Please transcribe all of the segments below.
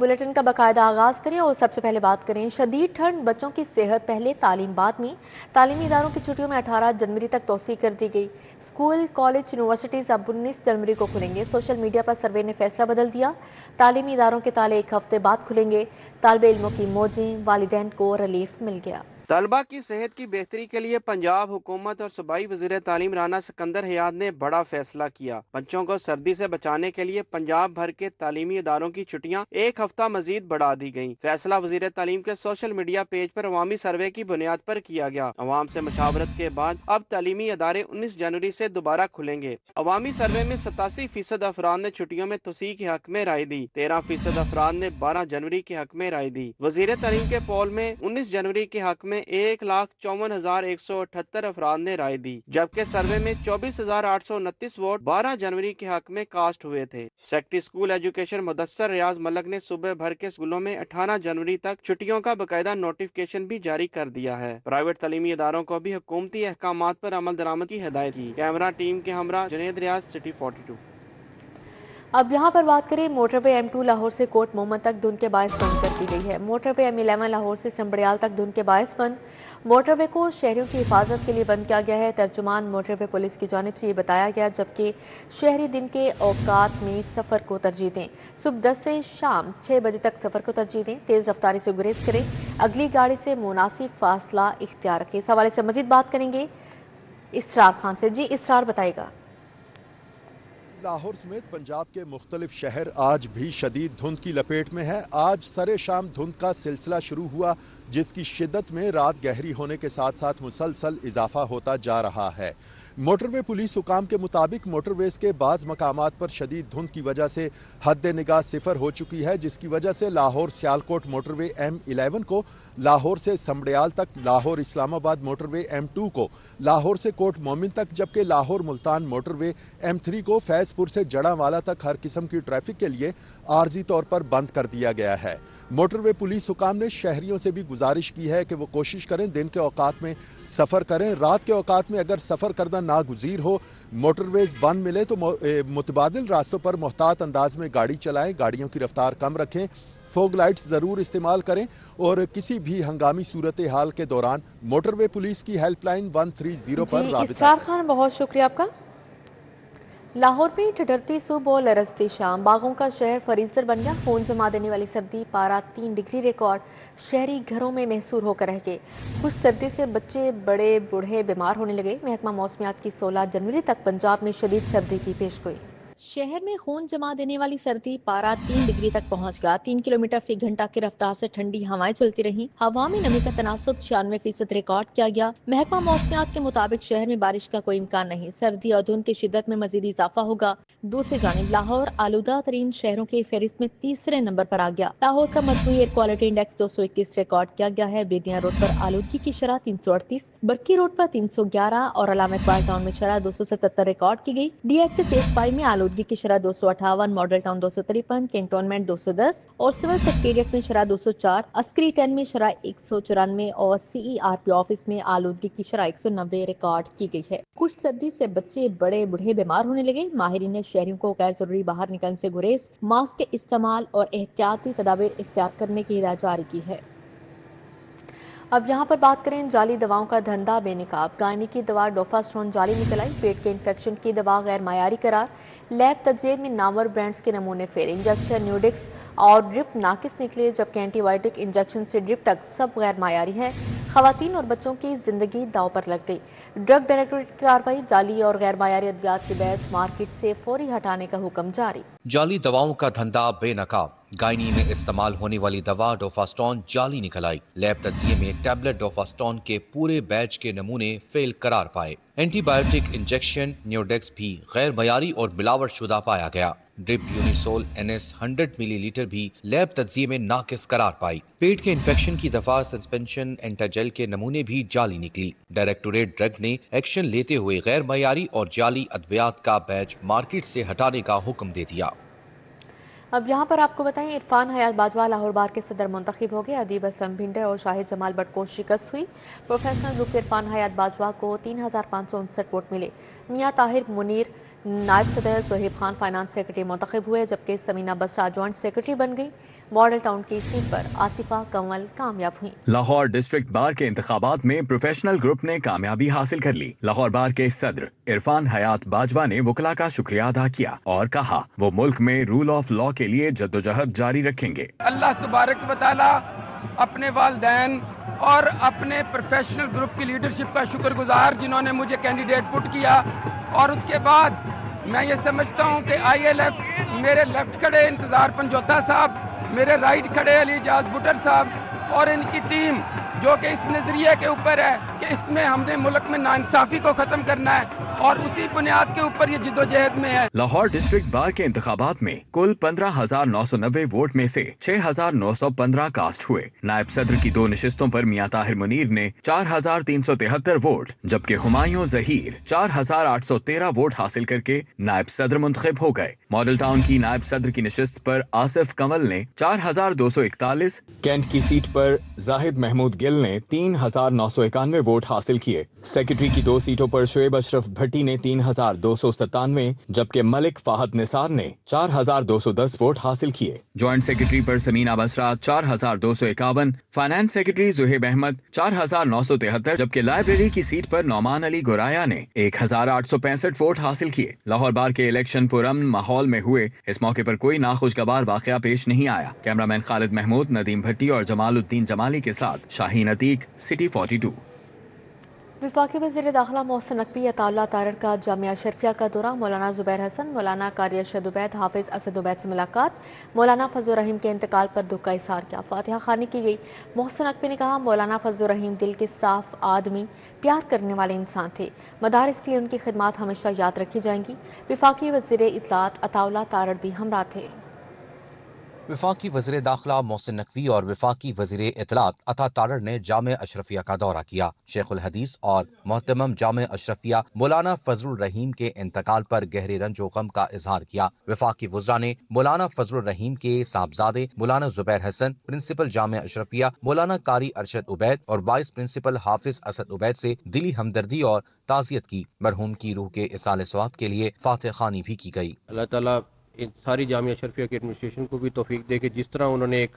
Bulletin का बाकायदा आगाज़ करें और सबसे पहले बात करें शदीद ठंड, बच्चों की सेहत पहले, तालीम बाद में। तालीमी इदारों की छुट्टियों में 18 जनवरी तक तोसी कर दी गई। स्कूल, कॉलेज, यूनिवर्सिटीज़ अब 19 जनवरी को खुलेंगे। सोशल मीडिया पर सर्वे ने फैसला बदल दिया। तालीमी इदारों के ताले एक हफ्ते बाद खुलेंगे। तालिब इल्मों की मौजें, वालिदैन को रिलीफ मिल गया। तलबा की सेहत की बेहतरी के लिए पंजाब हुकूमत और सूबाई वज़ीर तालीम राना सिकंदर हयात ने बड़ा फैसला किया। बच्चों को सर्दी से बचाने के लिए पंजाब भर के तालीमी इदारों की छुट्टियां एक हफ्ता मजीद बढ़ा दी गयी। फैसला वज़ीर तालीम के सोशल मीडिया पेज पर अवामी सर्वे की बुनियाद पर किया गया। अवाम से मशावरत के बाद अब तालीमी इदारे 19 जनवरी से दोबारा खुलेंगे। अवामी सर्वे में 87% अफराद ने छुट्टियों में तोसी के हक में राय दी। 13% अफराद ने 12 जनवरी के हक में राय दी। वज़ीर तालीम के पोल में 19 जनवरी के हक में 1,54,178 अफराद ने राय दी, जबकि सर्वे में 24,829 वोट 12 जनवरी के हक में कास्ट हुए थे। सेक्रेटरी स्कूल एजुकेशन मुदस्सर रियाज मलक ने सूबे भर के स्कूलों में 18 जनवरी तक छुट्टियों का बाकायदा नोटिफिकेशन भी जारी कर दिया है। प्राइवेट तालीमी इदारों को भी हुकूमती अहकामात पर अमल दरामद की हिदायत की। कैमरा टीम के हमरा जुनेद रियाज, सिटी 42। अब यहाँ पर बात करें मोटरवे M2 लाहौर से कोट मोहम्मद तक धुंध के बायस बंद कर दी गई है। मोटरवे M11 लाहौर से संबड़ियाल तक धुंध के बायस बंद। मोटरवे को शहरियों की हिफाजत के लिए बंद किया गया है। तर्जुमान मोटरवे पुलिस की जानिब से ये बताया गया, जबकि शहरी दिन के औकात में सफ़र को तरजीह दें। सुबह 10 से शाम 6 बजे तक सफ़र को तरजीह दें। तेज़ रफ्तारी से गुरेज करें। अगली गाड़ी से मुनासिब फासला इख्तियार रखें। इस हवाले से मज़ीद बात करेंगे इसरार खान से। जी इसरार, बताइएगा। लाहौर समेत पंजाब के मुख्तलिफ शहर आज भी शदीद धुंध की लपेट में है। आज सरे शाम धुंध का सिलसिला शुरू हुआ, जिसकी शिद्दत में रात गहरी होने के साथ साथ मुसलसल इजाफा होता जा रहा है। मोटरवे पुलिस हुकाम के मुताबिक मोटरवेज के बाज़ मकामात पर शदीद धुंध की वजह से हद निगाह सिफर हो चुकी है, जिसकी वजह से लाहौर सियालकोट मोटरवे M11 को लाहौर से समड़ियाल तक, लाहौर इस्लामाबाद मोटरवे M2 को लाहौर से कोट मोमिन तक, जबकि लाहौर मुल्तान मोटरवे M3 को फैजपुर से जड़ावाला तक हर किस्म की ट्रैफिक के लिए आर्जी तौर पर बंद कर दिया गया है। मोटरवे पुलिस हुकाम ने शहरियों से भी गुजारिश की है कि वो कोशिश करें दिन के औकात में सफ़र करें। रात के औकात में अगर सफ़र करना नागुज़ीर हो, मोटरवेज बंद मिले तो मुतबादिल रास्तों पर मोहतात अंदाज में गाड़ी चलाएं, गाड़ियों की रफ्तार कम रखें, फोग लाइट्स ज़रूर इस्तेमाल करें और किसी भी हंगामी सूरत हाल के दौरान मोटरवे पुलिस की हेल्पलाइन 130 पर राबिता। इसरार खान, बहुत शुक्रिया आपका। लाहौर में ठिठुरती सुबह और लरसती शाम, बागों का शहर फरीजर बन गया। खून जमा देने वाली सर्दी, पारा 3 डिग्री रिकॉर्ड। शहरी घरों में महसूर होकर रह गए। कुछ सर्दी से बच्चे बड़े बूढ़े बीमार होने लगे। महकमा मौसमियात की 16 जनवरी तक पंजाब में शदीद सर्दी की पेशगोई। शहर में खून जमा देने वाली सर्दी, पारा 3 डिग्री तक पहुंच गया। 3 किलोमीटर फी घंटा की रफ्तार से ठंडी हवाएं चलती रहीं। हवा में नमी का तनासुब 96% रिकॉर्ड किया गया। महकमा मौसमियात के मुताबिक शहर में बारिश का कोई इम्कान नहीं। सर्दी और धुंध की शिद्दत में मजीद इजाफा होगा। दूसरी जानिब लाहौर आलूदा तरीन शहरों की फहरिस्त में तीसरे नंबर पर आ गया। लाहौर का मजमूई एयर क्वालिटी इंडेक्स 221 रिकॉर्ड किया गया है। बेदिया रोड पर आलूदगी की शरह 338, बरकी रोड पर 311 और अलामा इकबाल टाउन में शरह 277 रिकॉर्ड की गई। DH फेज 5 में आलूदगी की शरह 258, मॉडल टाउन 253, कैंटोनमेंट 210 और सिविल सेक्रेटेरिएट में शरह 204, अस्करी 10 में शरह 194 और CERP ऑफिस में आलूदगी की शरह 190 रिकॉर्ड की गई है। कुछ सर्दी से बच्चे बड़े बूढ़े बीमार होने लगे। माहिरीन ने शहरियों को गैर जरूरी बाहर निकलने से गुरेज, मास्क के इस्तेमाल और एहतियाती तदाबीर इख्तियार करने की हिदायत जारी की है। अब यहाँ पर बात करें जाली दवाओं का धंधा बेनकाब। गायनी की दवा डोफास्ट्रोन जाली निकल आई। पेट के इन्फेक्शन की दवा गैर मायारी करार। लैब तज्ज़िये में नामवर ब्रांड्स के नमूने फेल। इंजेक्शन, न्यूडिक्स और ड्रिप नाकिस निकले, जबकि एंटीबायोटिक इंजेक्शन से ड्रिप तक सब गैर मायारी हैं। खवातीन और बच्चों की जिंदगी दाव पर लग गई। ड्रग डायरेक्टरेट की कार्रवाई। जाली और गैर मायारी अद्वियात के बैच मार्केट से फौरी हटाने का हुक्म जारी। जाली दवाओं का धंधा बेनकाब। गायनी में इस्तेमाल होने वाली दवा डोफास्टोन जाली निकल आई। लैब तज्जिये में टैबलेट डोफास्टोन के पूरे बैच के नमूने फेल करार पाए। एंटीबायोटिक इंजेक्शन न्यूडेक्स भी गैर मयारी और मिलावट शुदा पाया गया। ड्रिप यूनिसोल NS 100 मिलीलीटर भी लैब तज्जिये में नाकिस करार पाई। पेट के इन्फेक्शन की दवा सस्पेंशन एंटाजेल के नमूने भी जाली निकली। डायरेक्टोरेट ड्रग ने एक्शन लेते हुए गैर मयारी और जाली अद्वियात का बैच मार्केट से हटाने का हुक्म दे दिया। अब यहाँ पर आपको बताएं, इरफान हयात बाजवा लाहौर बार के सदर मुंतखब हो गए। अदीब असलम भिंडर और शाहिद जमाल भट्ट को शिकस्त हुई। प्रोफेशनल ग्रुप के इरफान हयात बाजवा को 3559 वोट मिले। मियाँ ताहिर मुनीर नायब सदर सुहेब खान फाइनेंस सेक्रेटरी मुंतखब हुए, जबकि समीना बसरा जॉइंट सेक्रेटरी बन गई। मॉडल टाउन की सीट पर आसिफा कंवल कामयाब हुई। लाहौर डिस्ट्रिक्ट बार के इंतखाबात में प्रोफेशनल ग्रुप ने कामयाबी हासिल कर ली। लाहौर बार के सदर इरफान हयात बाजवा ने वकला का शुक्रिया अदा किया और कहा वो मुल्क में रूल ऑफ लॉ के लिए जद्दोजहद जारी रखेंगे। अल्लाह तबारक व तआला अपने वालिदैन और अपने प्रोफेशनल ग्रुप की लीडरशिप का शुक्रगुजार जिन्होंने मुझे कैंडिडेट पुट किया, और उसके बाद मैं ये समझता हूँ कि ILF मेरे लेफ्ट खड़े इंतजार पंजोता साहब, मेरे राइट खड़े अली इजाज बुटर साहब और इनकी टीम, जो कि इस नजरिए के ऊपर है कि इसमें हमने मुल्क में नाइंसाफी को खत्म करना है, और उसी बुनियाद के ऊपर ये जिद्दोजहद में है। लाहौर डिस्ट्रिक्ट बार के इंतखाबात में कुल 15,990 वोट में से 6,915 कास्ट हुए। नायब सदर की 2 नशिस्तों पर मियां ताहिर मुनीर ने 4,373 वोट, जबकि हुमायूं जहीर 4,813 वोट हासिल करके नायब सदर मुंतखब हो गए। मॉडल टाउन की नायब सदर की नशिस्त पर आसिफ कंवल ने 4,241, कैंट की सीट पर जाहिद महमूद गिल ने 3,991 वोट हासिल किए। सेक्रेटरी की 2 सीटों पर शुएब अशरफ भट्टी ने 3,297, जबकि मलिक फाहद निसार ने 4,210 वोट हासिल किए। जॉइंट सेक्रेटरी पर समीना बसरा 4,251, फाइनेंस सेक्रेटरी जुहेब अहमद 4,973, जबकि लाइब्रेरी की सीट पर नौमान अली गोराया ने 1,865 वोट हासिल किए। लाहौर बार के इलेक्शन पुरअमन माहौल में हुए। इस मौके पर कोई नाखुशगवार वाकया पेश नहीं आया। कैमरामैन खालिद महमूद, नदीम भट्टी और जमालुद्दीन जमाली के साथ शाहीन अतीक, सिटी 42। वफाकी वज़ीर दाखिला मोहसिन नकवी अताउल्लाह तारड़ का जामिया अशरफिया का दौरा। मौलाना ज़ुबैर हसन, मौलाना कारी अरशद उबैद, हाफिज़ असद उबैद से मुलाकात। मौलाना फजल रहीम के इंतकाल पर दुख का इज़हार किया। फातिहा खानी की गई। मोहसिन नकवी ने कहा, मौलाना फजल रहीम दिल के साफ आदमी, प्यार करने वाले इंसान थे। मदारिस के लिए उनकी खिदमत हमेशा याद रखी जाएंगी। वफाकी वज़ीर इत्तलात अताउल्लाह तारड़ भी हमरा थे। वफाकी वज़ीर दाखिला मोहसिन नकवी और वफाकी वज़ीर इत्तलात अता तारड़ ने जामे अशरफिया का दौरा किया। शेखुल हदीस और मोहतरम जामे अशरफिया मौलाना फजल रहीम के इंतकाल पर गहरे रंज व गम का इजहार किया। वफाकी वज़रा ने मौलाना फजल रहीम के साहबजादे मौलाना ज़ुबैर हसन, प्रिंसिपल जामे अशरफिया मौलाना कारी अरशद उबैद और वाइस प्रिंसिपल हाफिज असद उबैद से दिली हमदर्दी और ताज़ियत की। मरहूम की रूह के इसाले सवाब के लिए फातिहा खानी भी की गई। अल्लाह ताला इन सारी जामिया अशरफिया की एडमिनिस्ट्रेशन को भी तौफीक दे कि जिस तरह उन्होंने एक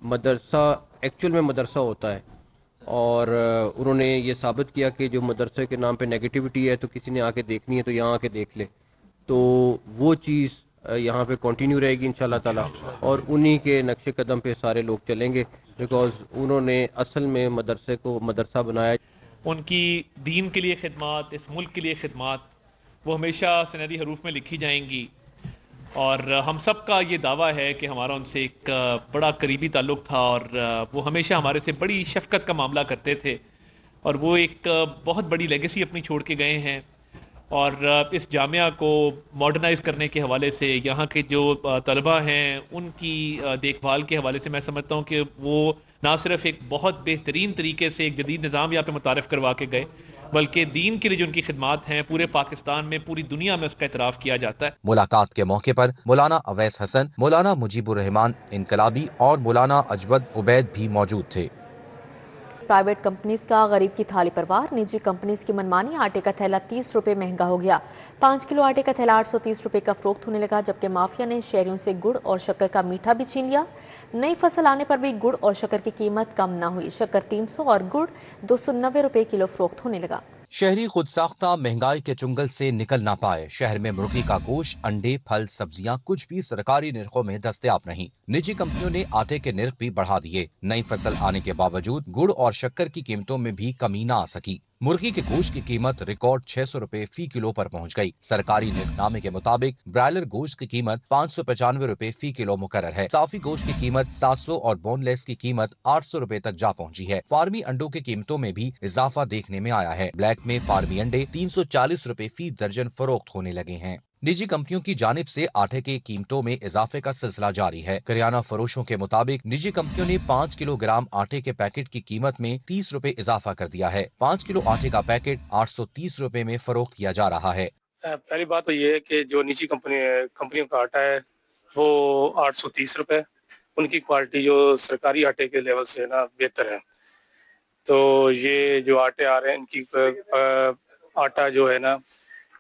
मदरसा एक्चुअल में मदरसा होता है, और उन्होंने ये साबित किया कि जो मदरसे के नाम पे नेगेटिविटी है तो किसी ने आके देखनी है तो यहाँ आके देख ले, तो वो चीज़ यहाँ पे कंटिन्यू रहेगी इंशाल्लाह ताला, और उन्हीं के नक्शे कदम पे सारे लोग चलेंगे, बिकॉज उन्होंने असल में मदरसे को मदरसा बनाया। उनकी दीन के लिए खिदमत, इस मुल्क के लिए खिदमत, वो हमेशा सनदी हरूफ में लिखी जाएंगी। और हम सब का ये दावा है कि हमारा उनसे एक बड़ा करीबी ताल्लुक़ था, और वो हमेशा हमारे से बड़ी शफ़क़त का मामला करते थे, और वो एक बहुत बड़ी लेगेसी अपनी छोड़ के गए हैं। और इस जामिया को मॉडर्नाइज़ करने के हवाले से, यहाँ के जो तलबा हैं उनकी देखभाल के हवाले से मैं समझता हूँ कि वो ना सिर्फ एक बहुत बेहतरीन तरीके से एक जदीद निज़ाम यहाँ पे मुतारिफ़ करवा के गए, बल्कि दीन के लिए जो उनकी खिदमत हैं पूरे पाकिस्तान में, पूरी दुनिया में उसका इतराफ़ किया जाता है। मुलाकात के मौके पर मौलाना अवैस हसन, मौलाना मुजीबुर रहमान इनकलाबी और मौलाना अजवद उबैद भी मौजूद थे। प्राइवेट कंपनीज का गरीब की थाली पर वार। निजी कंपनीज की मनमानी। आटे का थैला 30 रुपए महंगा हो गया। 5 किलो आटे का थैला 830 रुपए का फरोख्त होने लगा, जबकि माफिया ने शहरियों से गुड़ और शक्कर का मीठा भी छीन लिया। नई फसल आने पर भी गुड़ और शक्कर की कीमत कम ना हुई। शक्कर 300 और गुड़ 290 रुपए किलो फरोख्त होने लगा। शहरी खुद साख्ता महंगाई के चुंगल से निकल ना पाए। शहर में मुर्गी का गोश्त, अंडे, फल, सब्जियां कुछ भी सरकारी निर्खों में दस्तयाब नहीं। निजी कंपनियों ने आटे के निर्ख भी बढ़ा दिए। नई फसल आने के बावजूद गुड़ और शक्कर की कीमतों में भी कमी ना आ सकी। मुर्गी के गोश्त की कीमत रिकॉर्ड 600 रुपए फी किलो पर पहुंच गई। सरकारी निर्खनामे के मुताबिक ब्रायलर गोश्त की कीमत 595 रुपए फी किलो मुकर्रर है। साफी गोश्त की कीमत 700 और बोनलेस की कीमत 800 रुपए तक जा पहुंची है। फार्मी अंडों की कीमतों में भी इजाफा देखने में आया है। ब्लैक में फार्मी अंडे 340 रुपए फी दर्जन फरोख्त होने लगे हैं। निजी कंपनियों की जानिब से आटे की कीमतों में इजाफे का सिलसिला जारी है। करियाना फरोशों के मुताबिक निजी कंपनियों ने 5 किलोग्राम आटे के पैकेट की कीमत में 30 रुपए इजाफा कर दिया है। 5 किलो आटे का पैकेट 830 रुपए में फरोख्त किया जा रहा है। पहली बात तो ये है कि जो निजी कंपनियों का आटा है वो 830 रुपए, उनकी क्वालिटी जो सरकारी आटे के लेवल से ना बेहतर है। तो ये जो आटे आ रहे हैं इनकी आटा जो है ना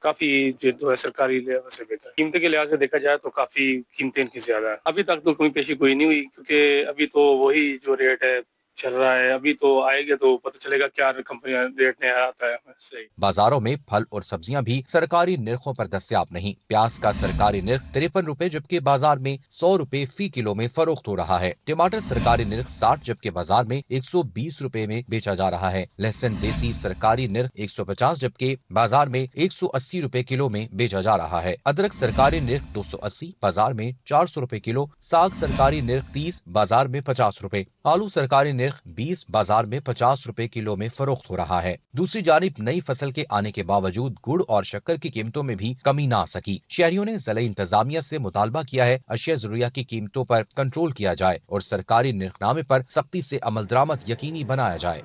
काफी जो है सरकारी लेवल से बेहतर। कीमतें के लिहाज से देखा जाए तो काफी कीमतें इनकी ज्यादा है। अभी तक तो कमी पेशी कोई नहीं हुई, क्योंकि अभी तो वही जो रेट है चल रहा है। अभी तो आएगा तो पता चलेगा क्या कंपनी रेट नया आता है। सही बाजारों में फल और सब्जियां भी सरकारी निर्खों पर दस्तयाब नहीं। प्याज का सरकारी निर्ख 53 रुपए जबकि बाजार में 100 रुपए फी किलो में फरोख्त हो रहा है। टमाटर सरकारी निर्ख 60 जबकि बाजार में 120 रुपए में बेचा जा रहा है। लहसुन देसी सरकारी निर्ख 150 जबकि बाजार में 180 रुपए किलो में बेचा जा रहा है। अदरक सरकारी निर्ख 280 बाजार में 400 रुपए किलो। साग सरकारी निर्ख 30 बाजार में 50 रुपए। आलू सरकारी निर्ख 20 बाजार में 50 रुपए किलो में फरोख्त हो रहा है। दूसरी जानिब नई फसल के आने के बावजूद गुड़ और शक्कर की कीमतों में भी कमी ना आ सकी। शहरियों ने ज़िला इंतजामिया से मुतालबा किया है अशिया ज़रूरिया की कीमतों पर कंट्रोल किया जाए और सरकारी निर्खनामे पर सख्ती से अमल दरामद यकीनी बनाया जाए।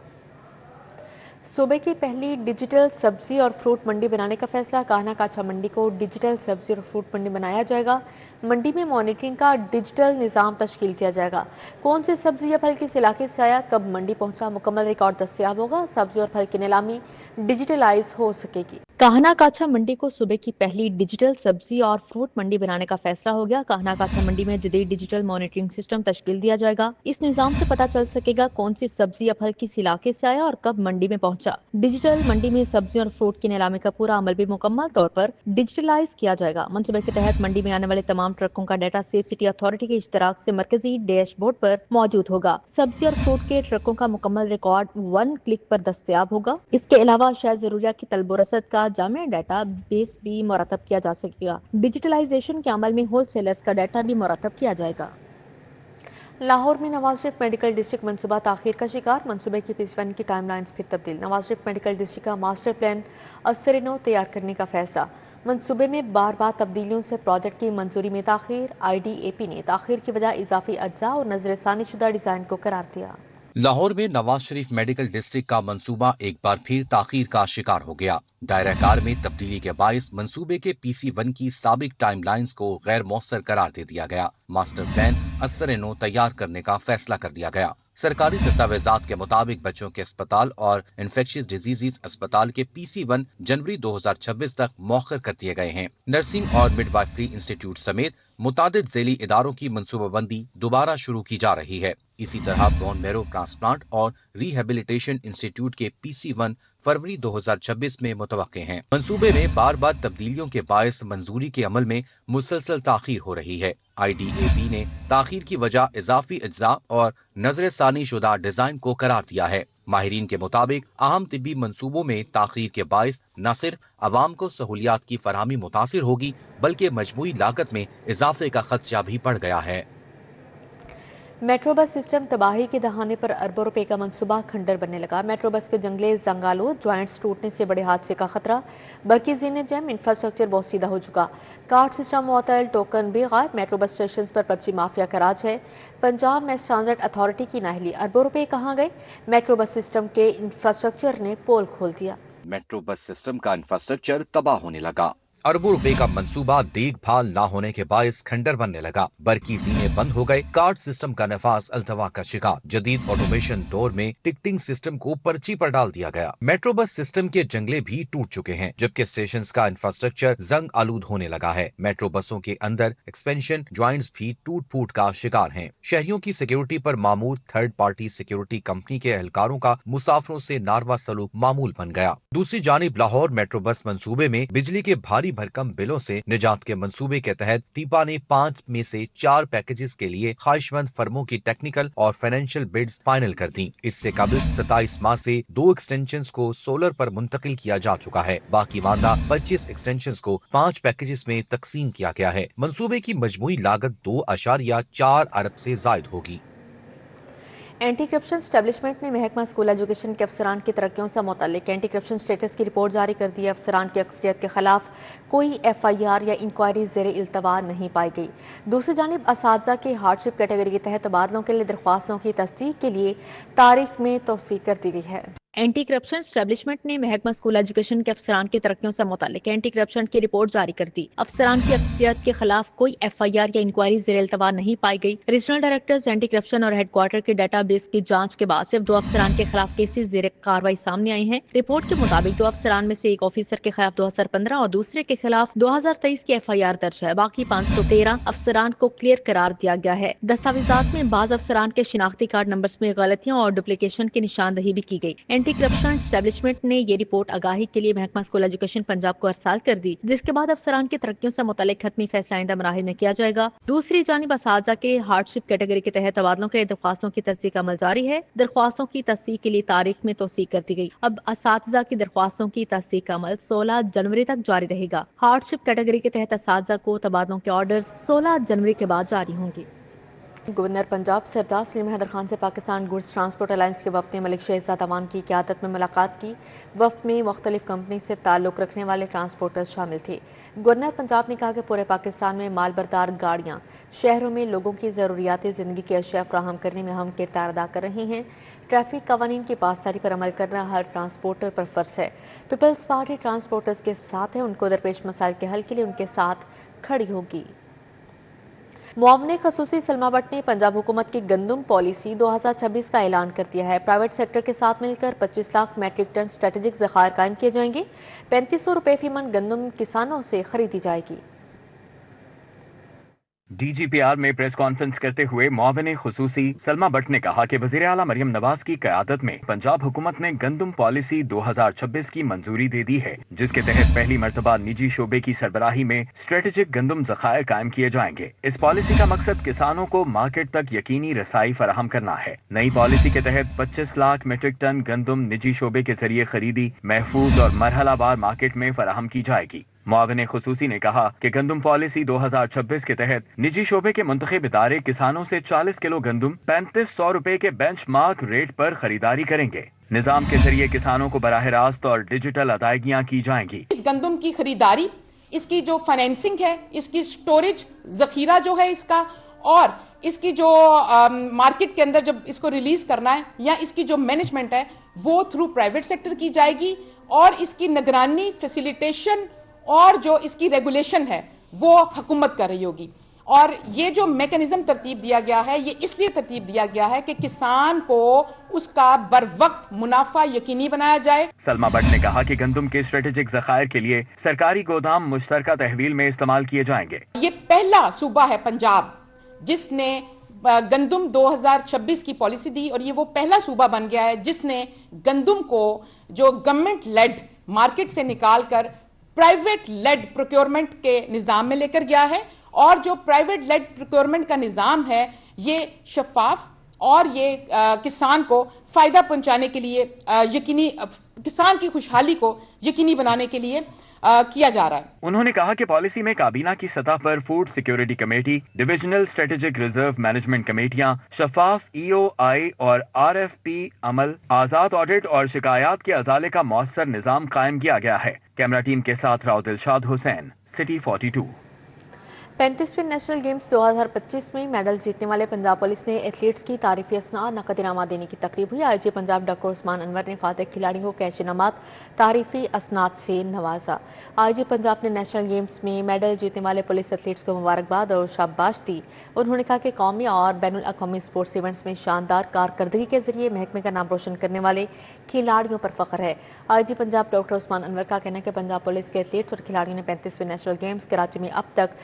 सूबे की पहली डिजिटल सब्जी और फ्रूट मंडी बनाने का फैसला। कान्हा काछा मंडी को डिजिटल सब्जी और फ्रूट मंडी बनाया जाएगा। मंडी में मॉनिटरिंग का डिजिटल निज़ाम तश्कील किया जाएगा। कौन सी सब्जी या फल किस इलाके से आया, कब मंडी पहुंचा, मुकम्मल रिकॉर्ड दस्तयाब होगा। सब्जी और फल की नीलामी डिजिटलाइज हो सकेगी। कान्हा काछा मंडी को सूबे की पहली डिजिटल सब्जी और फ्रूट मंडी बनाने का फैसला हो गया। कान्हा काछा मंडी में जदीद डिजिटल मॉनिटरिंग सिस्टम तश्कील दिया जाएगा। इस निज़ाम से पता चल सकेगा कौन सी सब्जी या फल किस इलाके से आया और कब मंडी में पहुंचा। डिजिटल मंडी में सब्जी और फ्रूट की नीलामी का पूरा अमल भी मुकम्मल तौर पर डिजिटलाइज किया जाएगा। मंसूबे के तहत मंडी में आने वाले तमाम ट्रकों का डाटा सेफ सिटी अथॉरिटी के इश्तराक से मरकजी डैशबोर्ड पर मौजूद होगा। सब्जी और फ्रूट के ट्रकों का मुकम्मल रिकॉर्ड 1 क्लिक पर दस्तयाब होगा। इसके अलावा अशिया ज़रूरिया की तलब और रसद का जामिया डाटा बेस भी मुरतब किया जा सकेगा। डिजिटलाइजेशन के अमल में होलसेलर्स का डाटा भी मुरतब किया जाएगा। लाहौर में नवाज शरीफ मेडिकल डिस्ट्रिक्ट मंसूबा ताखीर का शिकार। मंसूबे की PS1 की टाइमलाइंस फिर तब्दील। नवाज शरीफ मेडिकल डिस्ट्रिक्ट का मास्टर प्लान असर-ए-नौ तैयार करने का फैसला। मंसूबे में बार बार तब्दीलियों से प्रोजेक्ट की मंजूरी में ताखीर। IDAP ने ताखीर की वजह इजाफी अज्जा और नजरसानी शुदा डिजाइन को करार दिया। लाहौर में नवाज शरीफ मेडिकल डिस्ट्रिक्ट का मंसूबा एक बार फिर ताखीर का शिकार हो गया। दायरा कार में तब्दीली के बायस मंसूबे के PC1 की साबिक टाइमलाइंस को गैर मौसर करार दे दिया गया। मास्टर प्लान असर-ए-नौ तैयार करने का फैसला कर दिया गया। सरकारी दस्तावेजात के मुताबिक बच्चों के अस्पताल और इन्फेक्शियस डिजीज अस्पताल के PC1 जनवरी 2026 तक मौखर कर दिए गए हैं। नर्सिंग और मिडवाइफरी इंस्टीट्यूट समेत मुतादिद ज़ैली इदारों की मनसूबाबंदी दोबारा शुरू की जा रही है। इसी तरह बोन मैरो ट्रांसप्लांट और रिहेबिलिटेशन इंस्टीट्यूट के PC1 फरवरी 2026 में मुतवक्के हैं। मंसूबे में बार बार तब्दीलियों के बायस मंजूरी के अमल में मुसलसल ताखीर हो रही है। IDAP ने ताखीर की वजह इजाफी अज्जा और नजरसानी शुदा डिजाइन को करार दिया है। माहिरीन के मुताबिक अहम तिब्बी मंसूबों में ताखीर के बायस न सिर्फ अवाम को सहूलियात की फराहमी मुतासिर होगी बल्कि मजमूई लागत में इजाफे का खदशा भी बढ़ गया है। मेट्रो बस सिस्टम तबाही के दहाने पर अरबों रुपए का मंसूबा खंडर बनने लगा। मेट्रो बस के जंगले जंगालूद ज्वाइंट्स टूटने से बड़े हादसे का खतरा। बरकी जीने जैम इंफ्रास्ट्रक्चर बहुत सीधा हो चुका। कार्ड सिस्टम मुअत्तल, टोकन भी गायब। मेट्रो बस स्टेशन पर पर्ची माफिया का राज है। पंजाब मैस ट्रांजिट अथॉरिटी की नाहली। अरबों रुपए कहाँ गए? मेट्रो बस सिस्टम के इंफ्रास्ट्रक्चर ने पोल खोल दिया। मेट्रो बस सिस्टम का इंफ्रास्ट्रक्चर तबाह होने लगा। अरबों रुपए का मंसूबा देखभाल न होने के बायस खंडर बनने लगा। बरकी जीने बंद हो गए। कार्ड सिस्टम का नफाज अल्तवा का शिकार। जदीद ऑटोमेशन दौर में टिकटिंग सिस्टम को पर्ची पर डाल दिया गया। मेट्रो बस सिस्टम के जंगले भी टूट चुके हैं जबकि स्टेशन का इंफ्रास्ट्रक्चर जंग आलूद होने लगा है। मेट्रो बसों के अंदर एक्सपेंशन ज्वाइंट्स भी टूट फूट का शिकार हैं। शहरियों की सिक्योरिटी पर मामूल थर्ड पार्टी सिक्योरिटी कंपनी के एहलकारों का मुसाफिरों से नारवा सलूक मामूल बन गया। दूसरी जानिब लाहौर मेट्रो बस मंसूबे में बिजली के भारी भरकम बिलों से निजात के मंसूबे के तहत टीपा ने 5 में से 4 पैकेजेस के लिए ख्वाहिशमंद फर्मों की टेक्निकल और फाइनेंशियल बिड्स फाइनल कर दी। इससे कबल 27 माह से 2 एक्सटेंशंस को सोलर पर मुंतकिल किया जा चुका है। बाकी मानदा 25 एक्सटेंशंस को 5 पैकेजेस में तकसीम किया गया है। मंसूबे की मजमूई लागत 2.4 अरब से जायद होगी। एंटी करप्शन स्टैब्लिशमेंट ने महकमा स्कूल एजुकेशन के अफसरान की तरक्कियों से मुतल्लिक एंटी करप्शन स्टेटस की रिपोर्ट जारी कर दी है। अफसरान की अक्सरियत के खिलाफ कोई FIR या इंक्वायरी ज़ेरे इल्तवा नहीं पाई गई। दूसरी जानिब असातिज़ा के हार्डशिप कैटेगरी के तहत तबादलों के लिए दरख्वास्तों की तस्दीक के लिए तारीख में तौसीक कर दी गई है। اینٹی کرپشن اسٹیبلشمنٹ نے محکمہ اسکول ایجوکیشن کے افسران کی ترقیوں سے متعلق اینٹی کرپشن کی رپورٹ جاری کر دی. افسران کی اکثریت کے خلاف کوئی FIR یا انکوائری زیر التوا نہیں پائی گئی. ریجنل ڈائریکٹرز اینٹی کرپشن اور ہیڈ کوارٹر کے ڈیٹا بیس کی جانچ کے بعد صرف 2 افسران کے خلاف کیسز زیر کارروائی سامنے آئی ہیں. رپورٹ کے مطابق 2 افسران میں سے ایک آفیسر کے خلاف 2015 اور دوسرے کے خلاف 2023 کی FIR درج ہے. باقی 513 افسران کو کلیئر قرار دیا گیا ہے. دستاویزات میں بعض افسران کے شناختی کارڈ نمبرز میں غلطیاں اور ڈپلیکیشن کی نشاندہی بھی کی گئی. اینٹی کرپشن اسٹیبلشمنٹ نے یہ رپورٹ آگاہی کے لیے محکمہ اسکول ایجوکیشن پنجاب کو ارسال کر دی، جس کے بعد افسران کی ترقیوں سے متعلق حتمی فیصلہ آئندہ مراحل میں کیا جائے گا. دوسری جانب اساتذہ کے ہارڈ شپ کیٹیگری کے تحت تبادلوں کے درخواستوں کی تصدیق کا عمل جاری ہے. درخواستوں کی تصدیق کے لیے تاریخ میں توسیع کر دی گئی. اب اساتذہ کی درخواستوں کی تصدیق کا عمل 16 جنوری تک جاری رہے گا. ہارڈ شپ کیٹیگری کے تحت اساتذہ کو تبادلوں کے آرڈرز 16 جنوری کے بعد جاری ہوں گے. گورنر پنجاب سردار سلیم حیدر خان سے پاکستان گوڈز ٹرانسپورٹ الائنس کے وفد نے ملک شہزاد عوان کی قیادت میں ملاقات کی. وفد میں مختلف کمپنی سے تعلق رکھنے والے ٹرانسپورٹرز شامل تھے. گورنر پنجاب نے کہا کہ پورے پاکستان میں مال بردار گاڑیاں شہروں میں لوگوں کی ضروریات زندگی کی اشیاء فراہم کرنے میں اہم کردار ادا کر رہی ہیں. ٹریفک قوانین کی پاسداری پر عمل کرنا ہر ٹرانسپورٹر پر فرض ہے. پیپلز پارٹی ٹرانسپورٹرز کے ساتھ ہے. ان کو درپیش مسائل کے حل کے لیے ان کے ساتھ کھڑی ہوگی. معاون خصوصی سلمہ بٹ نے پنجاب حکومت کی گندم پالیسی 2026 کا اعلان کر دیا ہے. پرائیویٹ سیکٹر کے ساتھ مل کر 25 لاکھ میٹرک ٹن اسٹریٹجک ذخائر قائم کیے جائیں گے. 3500 روپے فی من گندم کسانوں سے خریدی جائے گی. DGPR میں پریس کانفرنس کرتے ہوئے معاون خصوصی سلمہ بٹ نے کہا کہ وزیر اعلیٰ مریم نواز کی قیادت میں پنجاب حکومت نے گندم پالیسی 2026 کی منظوری دے دی ہے، جس کے تحت پہلی مرتبہ نجی شعبے کی سربراہی میں اسٹریٹجک گندم ذخائر قائم کیے جائیں گے. اس پالیسی کا مقصد کسانوں کو مارکیٹ تک یقینی رسائی فراہم کرنا ہے. نئی پالیسی کے تحت 25 لاکھ میٹرک ٹن گندم نجی شعبے کے ذریعے خریدی، محفوظ اور مرحلہ وار مارکیٹ میں فراہم کی جائے گی. معاون خصوصی نے کہا کہ گندم پالیسی 2026 کے تحت نجی شعبے کے منتخب ادارے کسانوں سے 40 کلو گندم 3500 روپے کے بینچ مارک ریٹ پر خریداری کریں گے. نظام کے ذریعے کسانوں کو براہ راست اور ڈیجیٹل ادائیگیاں کی جائیں گی. اس گندم کی خریداری، اس کی جو فائنینسنگ ہے، اس کی سٹوریج، ذخیرہ جو ہے اس کا، اور اس کی جو مارکیٹ کے اندر جب اس کو ریلیز کرنا ہے یا اس کی جو مینجمنٹ ہے وہ تھرو پرائیویٹ سیکٹر کی جائے گی، اور اس کی نگرانی، فیسیلیٹیشن اور جو اس کی ریگولیشن ہے وہ حکومت کر رہی ہوگی. اور یہ جو میکنزم ترتیب دیا گیا ہے یہ اس لیے ترتیب دیا گیا ہے کہ کسان کو اس کا بر وقت منافع یقینی بنایا جائے. سلمہ بٹ نے کہا کہ گندم کے اسٹریٹجک ذخائر کے لیے سرکاری گودام مشترکہ تحویل میں استعمال کیے جائیں گے. یہ پہلا صوبہ ہے پنجاب جس نے گندم 2026 کی پالیسی دی، اور یہ وہ پہلا صوبہ بن گیا ہے جس نے گندم کو جو گورنمنٹ لیڈ مارکیٹ سے نکال کر پرائیویٹ لیڈ پروکیورمنٹ کے نظام میں لے کر گیا ہے. اور جو پرائیویٹ لیڈ پروکیورمنٹ کا نظام ہے یہ شفاف اور یہ کسان کو فائدہ پہنچانے کے لیے یقینی، کسان کی خوشحالی کو یقینی بنانے کے لیے کیا جا رہا ہے. انہوں نے کہا کہ پالیسی میں کابینہ کی سطح پر food security committee, divisional strategic reserve management کمیٹیاں، شفاف EOI اور RFP عمل، آزاد آڈٹ اور شکایات کے ازالے کا مؤثر نظام قائم کیا گیا ہے. کیمرہ ٹیم کے ساتھ راؤ دلشاد حسین، سٹی 42. 35ویں نیشنل گیمز 2025 میں میڈل جیتنے والے پنجاب پولیس نے ایتھلیٹس کی تعریفی اسناد نقد انعامات دینے کی تقریب ہوئی. IG پنجاب ڈاکٹر عثمان انور نے فاتح کھلاڑیوں کو کیش انعامات تعریفی اسناد سے نوازا. IG پنجاب نے نیشنل گیمز میں میڈل جیتنے والے پولیس ایتھلیٹس کو مبارکباد اور شاباش دی. انہوں نے کہا کہ قومی اور بین الاقوامی اسپورٹس ایونٹس میں شاندار کارکردگی کے ذریعے محکمے کا نام روشن کرنے والے کھلاڑیوں پر فخر ہے. IG پنجاب ڈاکٹر عثمان انور کا کہنا ہے کہ پنجاب پولیس کے ایتھلیٹس اور کھلاڑیوں نے 35ویں نیشنل گیمز کراچی میں اب تک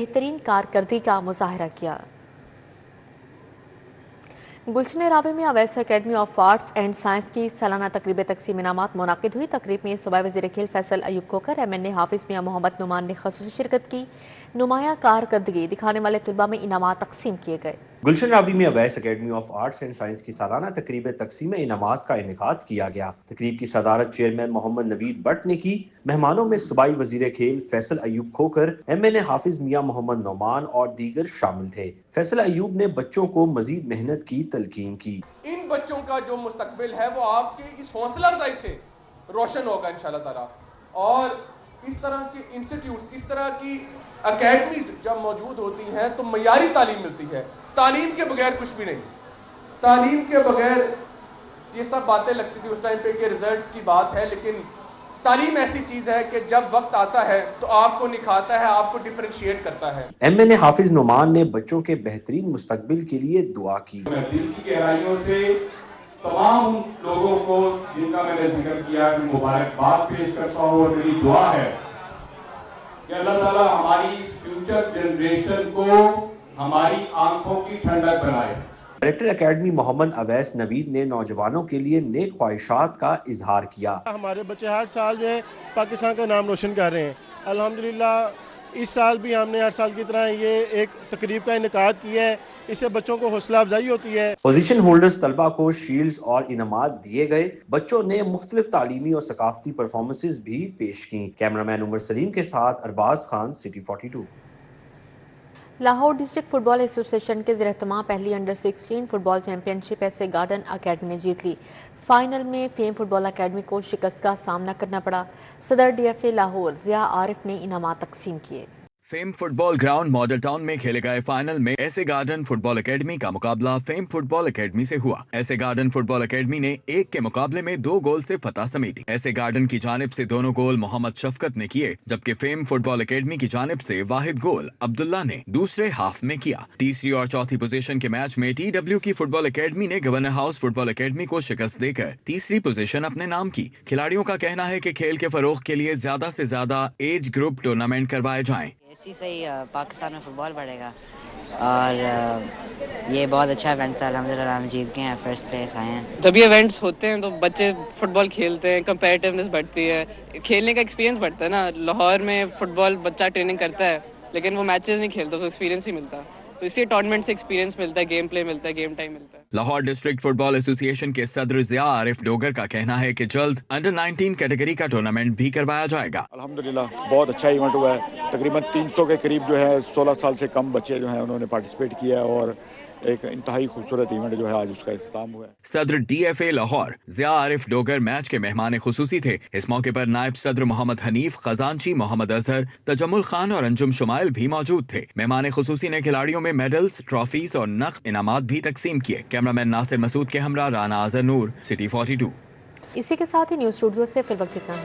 بہترین کارکردگی کا مظاہرہ کیا. گلشن راوی میں اویس اکیڈمی آف آرٹس اینڈ سائنس کی سالانہ تقریب تقسیم انعامات منعقد ہوئی. تقریب میں صوبائی وزیر کھیل فیصل ایوب کھوکھر، MNA حافظ میاں محمد نعمان نے خصوصی شرکت کی. نمایاں کارکردگی دکھانے والے طلباء میں انعامات تقسیم کیے گئے. گلشن راوی میں اویس اکیڈمی آف آرٹس اینڈ سائنس کی سالانہ تقریب تقسیم انعامات کا انعقاد کیا گیا. تقریب کی صدارت چیئرمین محمد نوید بٹ نے کی. مہمانوں میں صوبائی وزیر کھیل فیصل ایوب کھوکھر، MNA حافظ میاں محمد نعمان اور دیگر شامل تھے. فیصل ایوب نے بچوں کو مزید محنت کی تلقین کی. ان بچوں کا جو مستقبل ہے وہ آپ کے اس حوصلہ افزائی سے روشن ہوگا انشاءاللہ تعالی. اور اس طرح کے انسٹیٹیوٹس، اس طرح کی اکیڈمیز جب موجود ہوتی ہیں تو معیاری تعلیم ملتی ہے. تعلیم کے بغیر کچھ بھی نہیں. تعلیم کے بغیر یہ سب باتیں لگتی تھی اس ٹائم پہ کہ ریزلٹس کی بات ہے، لیکن تعلیم ایسی چیز ہے کہ جب وقت آتا ہے تو آپ کو نکھاتا ہے، آپ کو ڈیفرینشیٹ کرتا ہے۔ ایم این اے حافظ نعمان نے بچوں کے بہترین مستقبل کے لیے دعا کی۔ میں دل کی گہرائیوں سے تمام لوگوں کو جن کا میں نے ذکر کیا مبارکباد پیش کرتا ہوں، اور میری دعا ہے کہ اللہ تعالیٰ ہماری اس فیوچر جنریشن کو ہماری آنکھوں کی ٹھنڈک بنائے۔ ڈائریکٹر اکیڈمی محمد اویس نوید نے نوجوانوں کے لیے نیک خواہشات کا اظہار کیا۔ ہمارے بچے ہر سال جو ہے پاکستان کا نام روشن کر رہے ہیں، الحمدللہ اس سال بھی ہم نے ہر سال کی طرح یہ ایک تقریب کا انعقاد کیا ہے، اس سے بچوں کو حوصلہ افزائی ہوتی ہے۔ پوزیشن ہولڈرز طلبہ کو شیلڈز اور انعامات دیے گئے۔ بچوں نے مختلف تعلیمی اور ثقافتی پرفارمنسز بھی پیش کیں۔ کیمرامین عمر سلیم کے ساتھ Arbaz Khan, city 42۔ Lahore district football association کے زیر اہتمام پہلی under 16 football championship ایسے گارڈن اکیڈمی نے جیت لی۔ فائنل میں فیم فٹ بال اکیڈمی کو شکست کا سامنا کرنا پڑا۔ صدر D F A Lahore Zia Arif نے انعامات تقسیم کیے۔ فیم football ground model town میں کھیلے گئے فائنل میں ایسے گارڈن فٹ بال اکیڈمی کا مقابلہ فیم فٹ بال اکیڈمی سے ہوا۔ ایسے گارڈن فٹ بال اکیڈمی نے ایک کے مقابلے میں 2 گول سے فتح سمیٹی۔ ایسے گارڈن کی جانب سے دونوں گول محمد شفقت نے کیے، جبکہ فیم فٹ بال اکیڈمی کی جانب سے واحد گول عبداللہ نے دوسرے ہاف میں کیا۔ تیسری اور چوتھی پوزیشن کے میچ میں ٹی ڈبلیو کی فٹ بال اکیڈمی نے گورنر ہاؤس فٹ بال اکیڈمی کو شکست دے کر تیسری پوزیشن اپنے نام کی۔ کھلاڑیوں کا کہنا ہے کہ کھیل کے فروغ کے لیے زیادہ سے زیادہ ایج گروپ ٹورنامنٹ کروائے جائیں۔ اسی سے ہی پاکستان میں فٹ بال بڑھے گا، اور یہ بہت اچھا ایونٹ تھا، الحمدللہ ہم جیت گئے ہیں، فرسٹ پلیس آئے ہیں۔ جب یہ ایونٹس ہوتے ہیں تو بچے فٹ بال کھیلتے ہیں، کمپیٹیونیس بڑھتی ہے، کھیلنے کا ایکسپیرینس بڑھتا ہے نا۔ لاہور میں فٹ بال بچہ ٹریننگ کرتا ہے لیکن وہ میچز نہیں کھیلتا، تو ایکسپیرینس ہی ملتا ہے، تو اسی ٹورنامنٹ سے ایکسپیرینس ملتا ہے، گیم پلے ملتا ہے، گیم ٹائم ملتا ہے۔ Lahore district football association کے صدر ضیاء عارف ڈوگر کا کہنا ہے کہ جلد انڈر 19 کیٹیگری کا ٹورنامنٹ بھی کروایا جائے گا۔ الحمدللہ بہت اچھا ایونٹ ہوا ہے، تقریباً 300 کے قریب جو ہے 16 سال سے کم بچے جو ہیں انہوں نے پارٹیسپیٹ کیا ہے، اور ایک انتہائی خوبصورت ایونٹ جو ہے آج اس کا اختتام ہوا ہے۔ صدر D F A Lahore Zia Arif Dogar match کے مہمان خصوصی تھے۔ اس موقع پر نائب صدر محمد حنیف، خزانچی محمد اظہر، تجمل خان اور انجم شمائل بھی موجود تھے۔ مہمان خصوصی نے کھلاڑیوں میں میڈلز، ٹرافیز اور نقد انعامات بھی تقسیم کیے۔ کیمرامین ناصر مسعود کے ہمراہ رانا آذر نور، سٹی 42۔ اسی کے ساتھ ہی نیوز اسٹوڈیو سے فی الوقت اتنا ہے۔